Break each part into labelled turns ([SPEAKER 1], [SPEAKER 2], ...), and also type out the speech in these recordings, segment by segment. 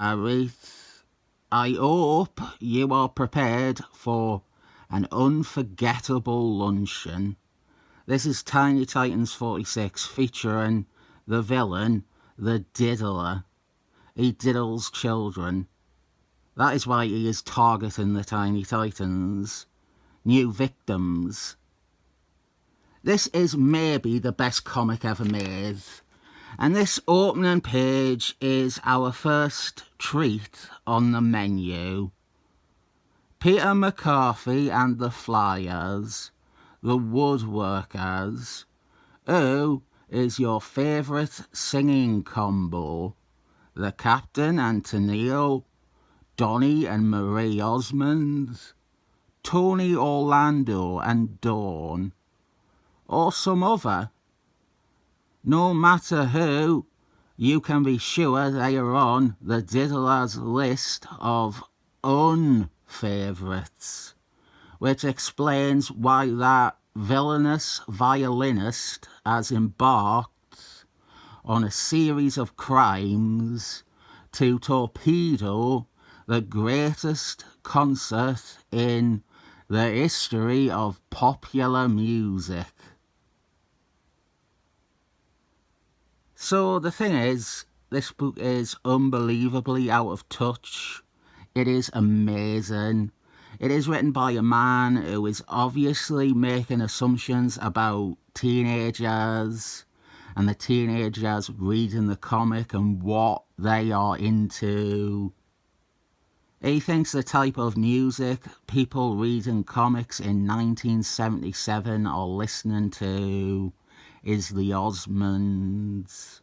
[SPEAKER 1] Arith, I hope you are prepared for an unforgettable luncheon. This is Tiny Titans 46 featuring the villain, the diddler. He diddles children. That is why he is targeting the Tiny Titans. New victims. This is maybe the best comic ever made. And this opening page is our first treat on the menu. Peter McCarthy and the Flyers, the Woodworkers. Who is your favourite singing combo? The Captain and Tennille, Donny and Marie Osmond, Tony Orlando and Dawn, or some other? No matter who, you can be sure they are on the diddler's list of unfavourites, which explains why that villainous violinist has embarked on a series of crimes to torpedo the greatest concert in the history of popular music. So the thing is, this book is unbelievably out of touch. It is amazing. It is written by a man who is obviously making assumptions about teenagers and the teenagers reading the comic and what they are into. He thinks the type of music people reading comics in 1977 are listening to is the Osmonds.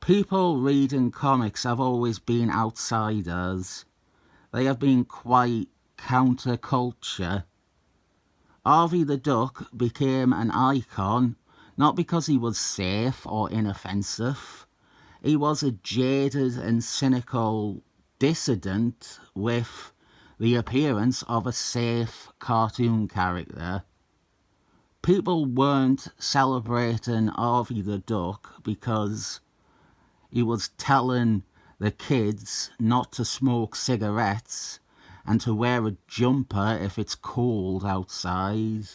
[SPEAKER 1] People reading comics have always been outsiders. They have been quite counterculture. Harvey the Duck became an icon not because he was safe or inoffensive. He was a jaded and cynical dissident with the appearance of a safe cartoon character. People weren't celebrating Harvey the Duck because he was telling the kids not to smoke cigarettes and to wear a jumper if it's cold outside.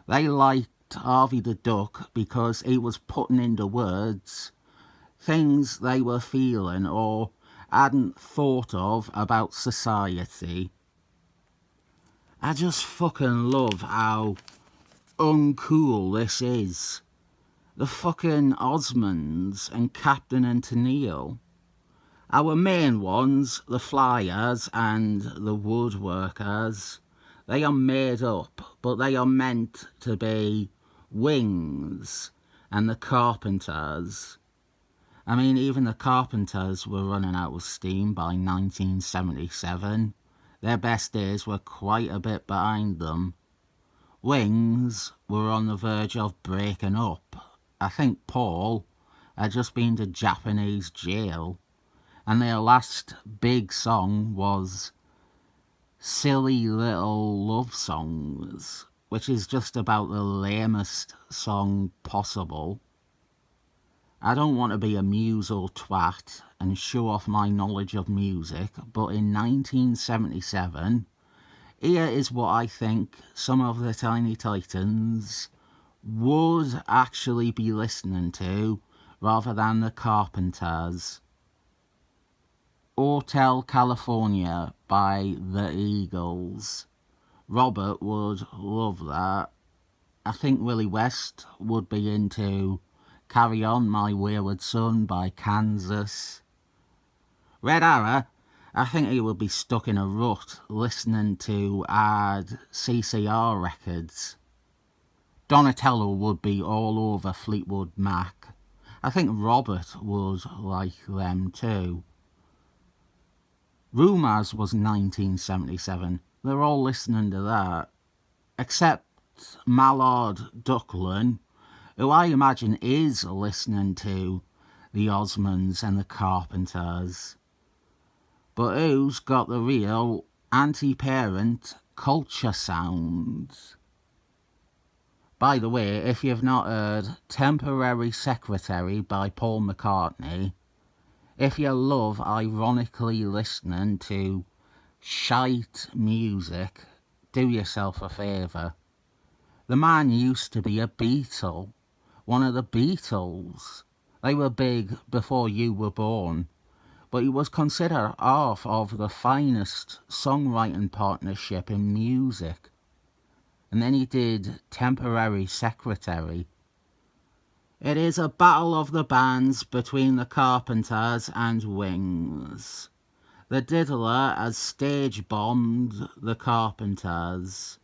[SPEAKER 1] They liked Harvey the Duck because he was putting into words things they were feeling or hadn't thought of about society. I just fucking love how uncool this is. The fucking Osmonds and Captain and Tennille. Our main ones, the Flyers and the Woodworkers, they are made up, but they are meant to be Wings and the Carpenters. I mean, even the Carpenters were running out of steam by 1977. Their best days were quite a bit behind them. Wings were on the verge of breaking up. I think Paul had just been to Japanese jail, and their last big song was Silly Little Love Songs, which is just about the lamest song possible. I don't want to be a muse or twat and show off my knowledge of music, but in 1977, here is what I think some of the Tiny Titans would actually be listening to rather than the Carpenters. Hotel California by the Eagles. Robert would love that. I think Willie West would be into Carry On My Wayward Son by Kansas. Red Arrow, I think he would be stuck in a rut listening to hard CCR records. Donatello would be all over Fleetwood Mac. I think Robert would like them too. Rumours was 1977. They're all listening to that. Except Mallard Ducklin, who I imagine is listening to the Osmonds and the Carpenters. But who's got the real anti-parent culture sounds? By the way, if you've not heard Temporary Secretary by Paul McCartney, if you love ironically listening to shite music, do yourself a favour. The man used to be a Beatle, one of the Beatles. They were big before you were born, but he was considered half of the finest songwriting partnership in music. And then he did temporary secretary. It is a battle of the bands between the Carpenters and Wings. The diddler has stage-bombed the Carpenters.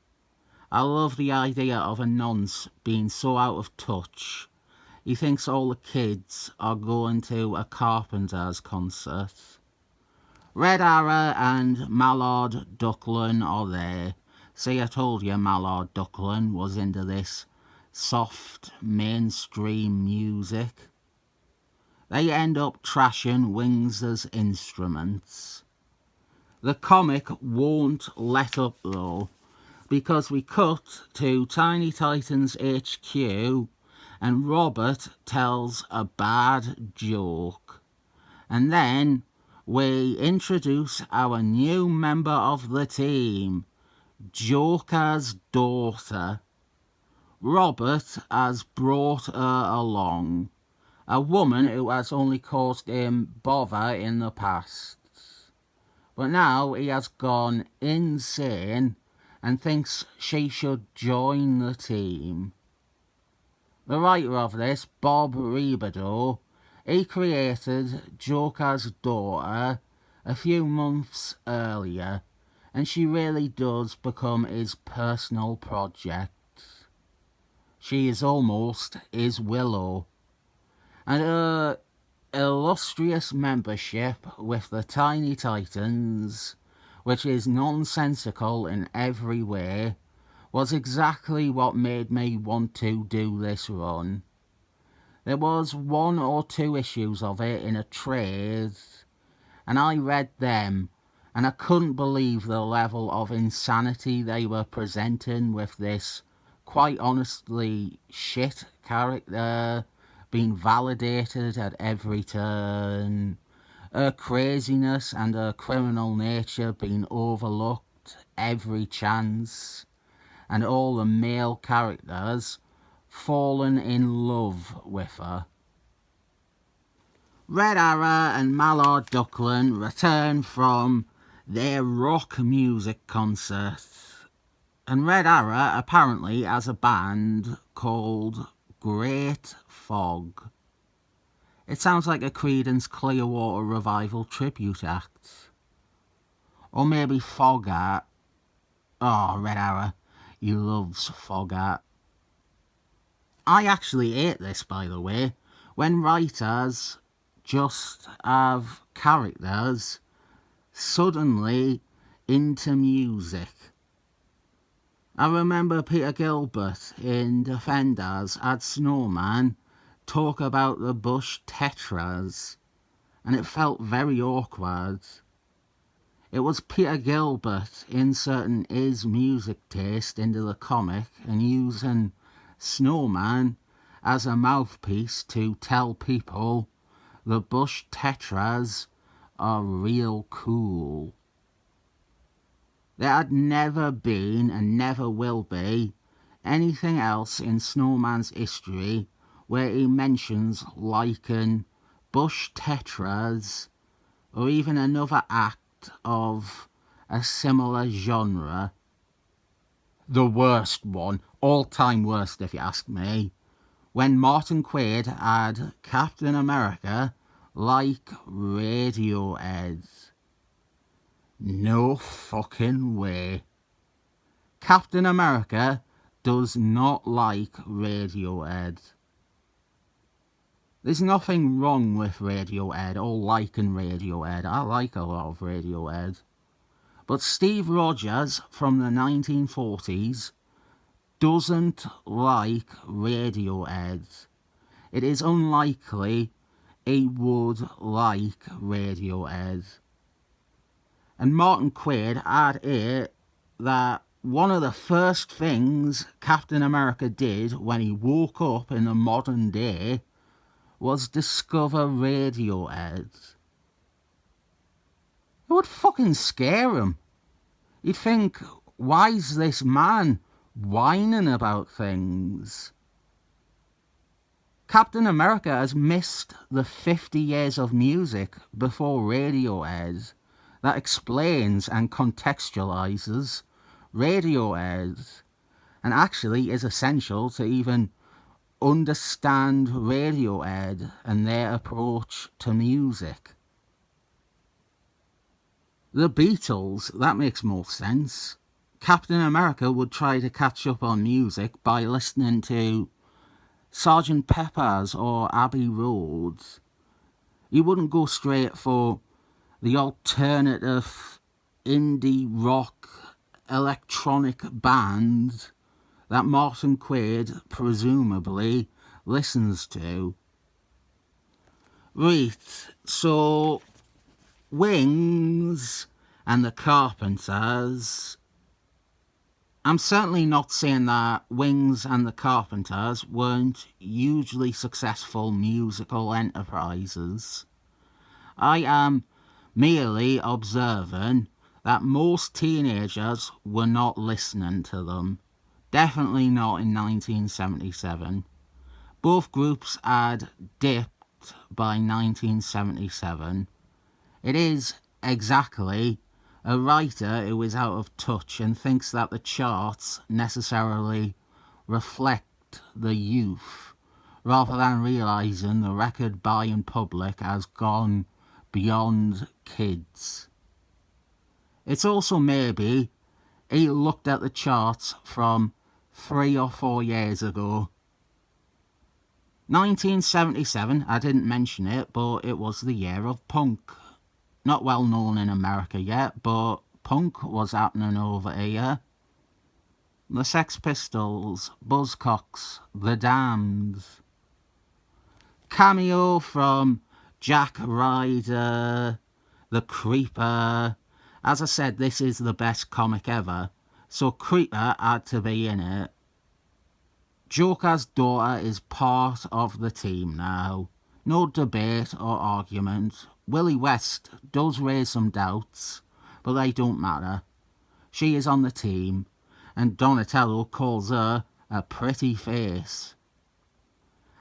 [SPEAKER 1] I love the idea of a nonce being so out of touch. He thinks all the kids are going to a Carpenters concert. Red Arrow and Mallard Duckland are there. See, I told you Mallard Duckland was into this soft mainstream music. They end up trashing Wings' instruments. The comic won't let up though, because we cut to Tiny Titans HQ and Robert tells a bad joke. And then we introduce our new member of the team, Joker's daughter. Robert has brought her along, a woman who has only caused him bother in the past. But now he has gone insane and thinks she should join the team. The writer of this, Bob Rebadow, he created Joker's daughter a few months earlier, and she really does become his personal project. She is almost his Willow. And her illustrious membership with the Tiny Titans, which is nonsensical in every way, was exactly what made me want to do this run. There was 1 or 2 issues of it in a trade, and I read them, and I couldn't believe the level of insanity they were presenting with this quite honestly shit character being validated at every turn, her craziness and her criminal nature being overlooked every chance, and all the male characters fallen in love with her. Red Arrow and Mallard Duckland return from their rock music concert, and Red Arrow apparently has a band called Great Fog. It sounds like a Creedence Clearwater Revival tribute act. Or maybe Fogart. Oh, Red Arrow, he loves Fogart. I actually hate this, by the way, when writers just have characters suddenly into music. I remember Peter Gilbert in Defenders had Snowman talk about the Bush Tetras, and it felt very awkward. It was Peter Gilbert inserting his music taste into the comic and using Snowman as a mouthpiece to tell people the Bush Tetras are real cool. There had never been and never will be anything else in Snowman's history where he mentions liking Bush Tetras or even another act of a similar genre. The worst one, all-time worst if you ask me, when Martin Quaid had Captain America like Radiohead. No fucking way. Captain America does not like Radiohead. There's nothing wrong with Radiohead or liking Radiohead. I like a lot of Radiohead. But Steve Rogers from the 1940s doesn't like Radiohead. It is unlikely he would like Radiohead. And Martin Quaid had it that one of the first things Captain America did when he woke up in the modern day was discover Radiohead. It would fucking scare him. You'd think, why's this man whining about things? Captain America has missed the 50 years of music before Radiohead that explains and contextualizes Radiohead, and actually is essential to even understand Radiohead and their approach to music. The Beatles, that makes more sense. Captain America would try to catch up on music by listening to Sgt. Pepper's or Abbey Road. You wouldn't go straight for the alternative indie rock electronic band that Martin Quaid presumably listens to. Right, so Wings and the Carpenters. I'm certainly not saying that Wings and the Carpenters weren't hugely successful musical enterprises. I am merely observing that most teenagers were not listening to them. Definitely not in 1977. Both groups had dipped by 1977. It is exactly a writer who is out of touch and thinks that the charts necessarily reflect the youth, rather than realising the record buying public has gone beyond kids. It's also maybe he looked at the charts from 3 or 4 years ago. 1977, I didn't mention it, but it was the year of punk. Not well known in America yet, but punk was happening over here. The Sex Pistols, Buzzcocks, The Damned. Cameo from Jack Ryder, The Creeper. As I said, this is the best comic ever, so Creeper had to be in it. Joker's daughter is part of the team now. No debate or argument. Willie West does raise some doubts, but they don't matter. She is on the team, and Donatello calls her a pretty face.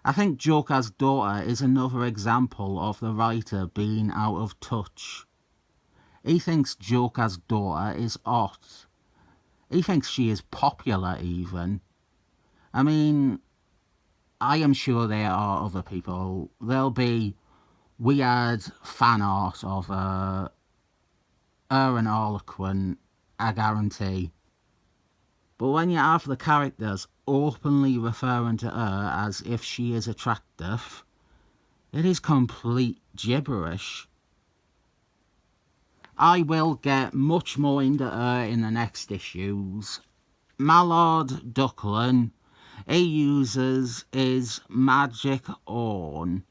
[SPEAKER 1] I think Joker's daughter is another example of the writer being out of touch. He thinks Joker's daughter is hot. He thinks she is popular even. I mean, I am sure there are other people. There'll be weird fan art of her and Harlequin, I guarantee. But when you have the characters openly referring to her as if she is attractive, it is complete gibberish. I will get much more into her in the next issues. Mallard Duckling, he uses his magic horn.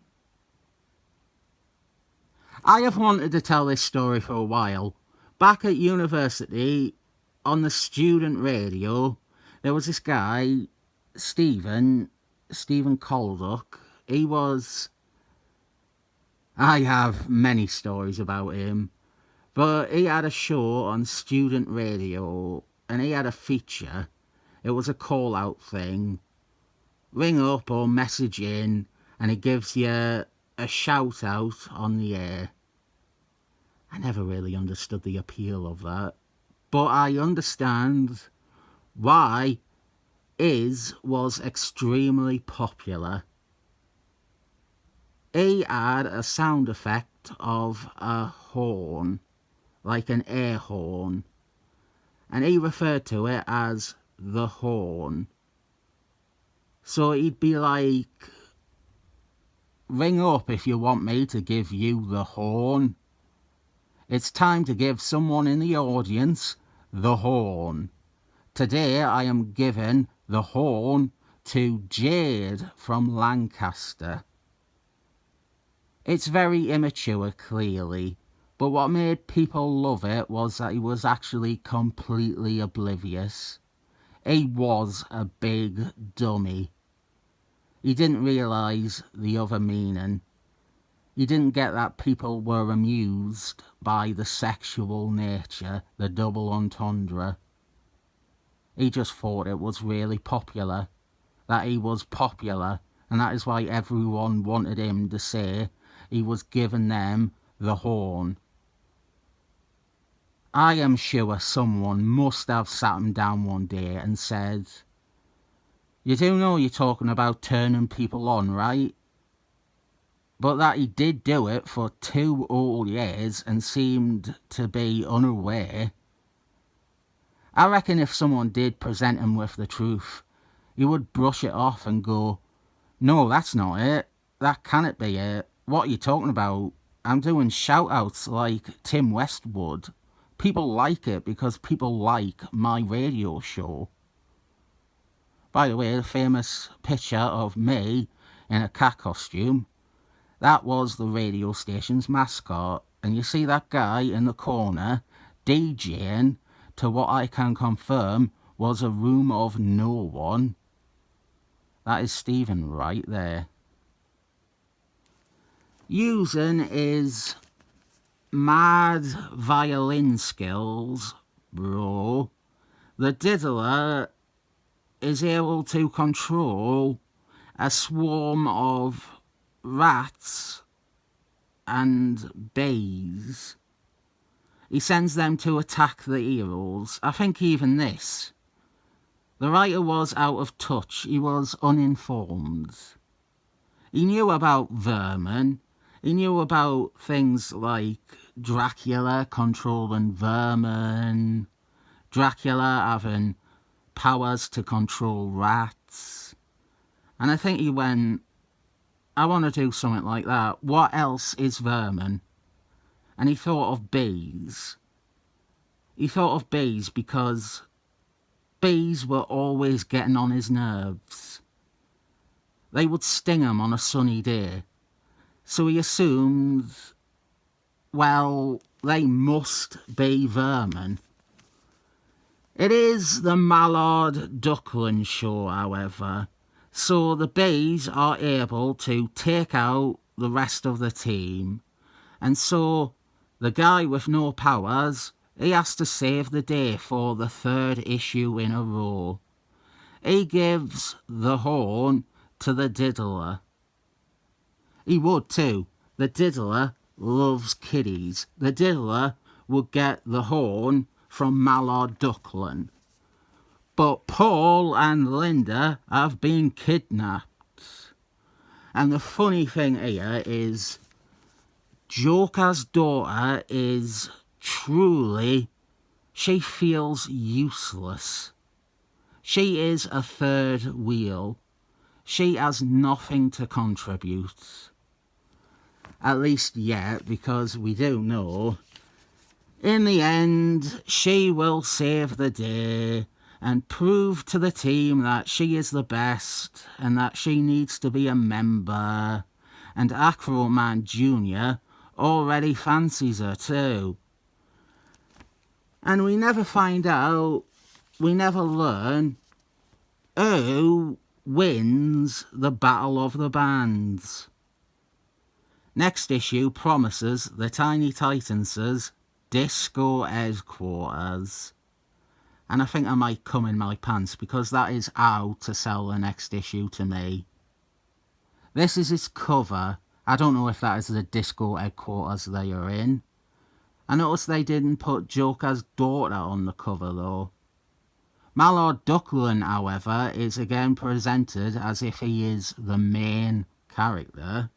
[SPEAKER 1] I have wanted to tell this story for a while. Back at university, on the student radio, there was this guy, Stephen Calduck. I have many stories about him, but he had a show on student radio, and he had a feature. It was a call-out thing. Ring up or message in, and it gives you a shout-out on the air. I never really understood the appeal of that, but I understand why Iz was extremely popular. He had a sound effect of a horn, like an air horn, and he referred to it as the horn. So he'd be like, ring up if you want me to give you the horn. It's time to give someone in the audience the horn. Today I am giving the horn to Jade from Lancaster. It's very immature, clearly, but what made people love it was that he was actually completely oblivious. He was a big dummy. He didn't realise the other meaning. He didn't get that people were amused by the sexual nature, the double entendre. He just thought it was really popular, that he was popular, and that is why everyone wanted him to say he was giving them the horn. I am sure someone must have sat him down one day and said, "You do know you're talking about turning people on, right?" But that he did do it for 2 whole years and seemed to be unaware. I reckon if someone did present him with the truth, he would brush it off and go, "No, that's not it. That cannot be it. What are you talking about? I'm doing shout-outs like Tim Westwood. People like it because people like my radio show." By the way, the famous picture of me in a cat costume, that was the radio station's mascot. And you see that guy in the corner DJing to what I can confirm was a room of no one. That is Stephen right there. Using his mad violin skills, bro, the diddler is able to control a swarm of rats and bees. He sends them to attack the heroes. I think even this, the writer was out of touch. He was uninformed. He knew about vermin. He knew about things like Dracula controlling vermin, Dracula having powers to control rats. And I think he went, I want to do something like that. What else is vermin? And he thought of bees. He thought of bees because bees were always getting on his nerves. They would sting him on a sunny day. So he assumed, well, they must be vermin. It is the Mallard Duckland show, however, so the bees are able to take out the rest of the team, and so the guy with no powers, he has to save the day for the 3rd issue in a row. He gives the horn to the diddler. He would too. The diddler loves kiddies. The diddler would get the horn from Mallard Duckland. But Paul and Linda have been kidnapped. And the funny thing here is Joker's daughter is truly, she feels useless. She is a 3rd wheel. She has nothing to contribute. At least yet, because we do know in the end she will save the day and prove to the team that she is the best and that she needs to be a member. And Acroman Jr. already fancies her too. And we never find out, we never learn who wins the Battle of the Bands. Next issue promises the Tiny Titans' disco headquarters. And I think I might come in my pants because that is how to sell the next issue to me. This is its cover. I don't know if that is the disco headquarters they are in. I noticed they didn't put Joker's daughter on the cover though. Mallard Duckland, however, is again presented as if he is the main character.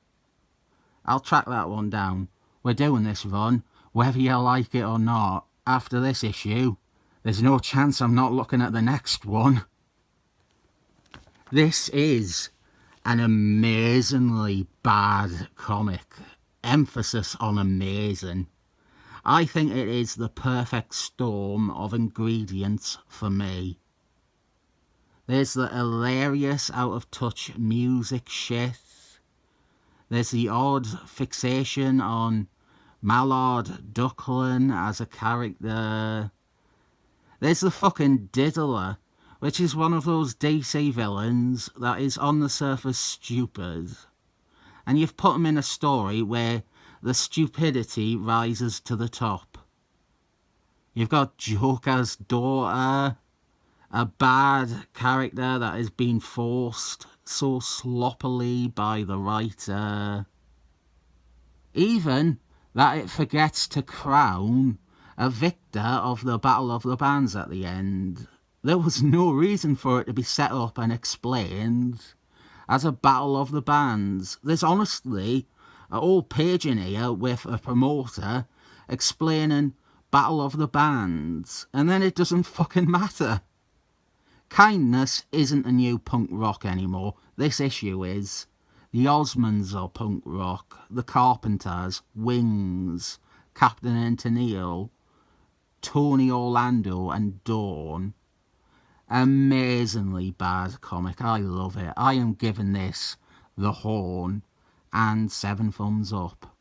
[SPEAKER 1] I'll track that one down. We're doing this run, whether you like it or not. After this issue, there's no chance I'm not looking at the next one. This is an amazingly bad comic. Emphasis on amazing. I think it is the perfect storm of ingredients for me. There's the hilarious out-of-touch music shit. There's the odd fixation on Mallard Duckland as a character. There's the fucking diddler, which is one of those DC villains that is on the surface stupid. and you've put them in a story where the stupidity rises to the top. You've got Joker's daughter, a bad character that is being forced so sloppily by the writer. Even that it forgets to crown a victor of the Battle of the Bands at the end. There was no reason for it to be set up and explained as a Battle of the Bands. There's honestly a whole page in here with a promoter explaining Battle of the Bands, and then it doesn't fucking matter. Kindness isn't a new punk rock anymore. This issue is. The Osmonds are punk rock. The Carpenters, Wings, Captain and Tennille, Tony Orlando and Dawn. Amazingly bad comic. I love it. I am giving this the horn and 7 thumbs up.